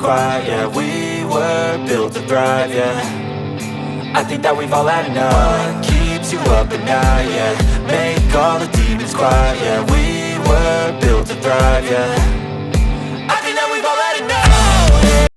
quiet, yeah. We were built to thrive, yeah. I think that we've all had enough. What keeps you up at night, yeah. Make all the demons quiet, yeah. We were built to thrive, yeah.